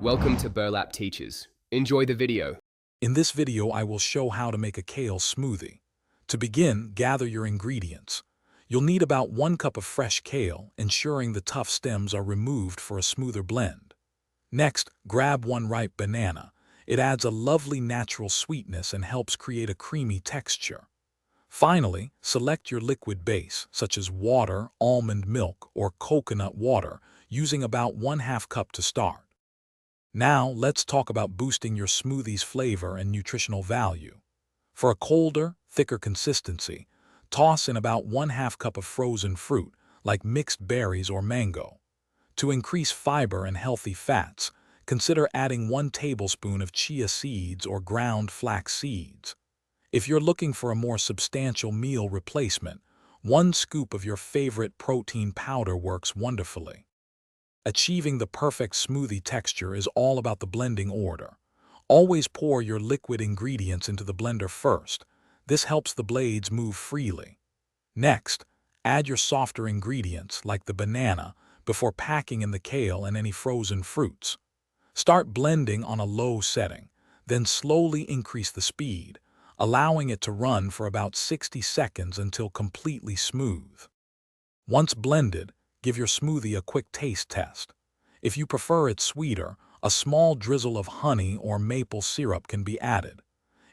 Welcome to Burlap Teachers. Enjoy the video. In this video, I will show how to make a kale smoothie. To begin, gather your ingredients. You'll need about 1 cup of fresh kale, ensuring the tough stems are removed for a smoother blend. Next, grab 1 ripe banana. It adds a lovely natural sweetness and helps create a creamy texture. Finally, select your liquid base, such as water, almond milk, or coconut water, using about 1/2 cup to start. Now, let's talk about boosting your smoothie's flavor and nutritional value. For a colder, thicker consistency, toss in about 1/2 cup of frozen fruit, like mixed berries or mango. To increase fiber and healthy fats, consider adding 1 tablespoon of chia seeds or ground flax seeds. If you're looking for a more substantial meal replacement, 1 scoop of your favorite protein powder works wonderfully. Achieving the perfect smoothie texture is all about the blending order. Always pour your liquid ingredients into the blender first. This helps the blades move freely. Next, add your softer ingredients, like the banana, before packing in the kale and any frozen fruits. Start blending on a low setting, then slowly increase the speed, allowing it to run for about 60 seconds until completely smooth. Once blended, give your smoothie a quick taste test. If you prefer it sweeter, a small drizzle of honey or maple syrup can be added.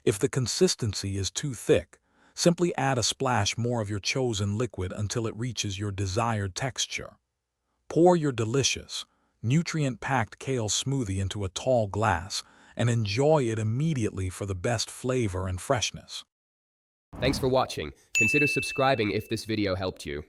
If the consistency is too thick, simply add a splash more of your chosen liquid until it reaches your desired texture. Pour your delicious, nutrient-packed kale smoothie into a tall glass and enjoy it immediately for the best flavor and freshness. Thanks for watching. Consider subscribing if this video helped you.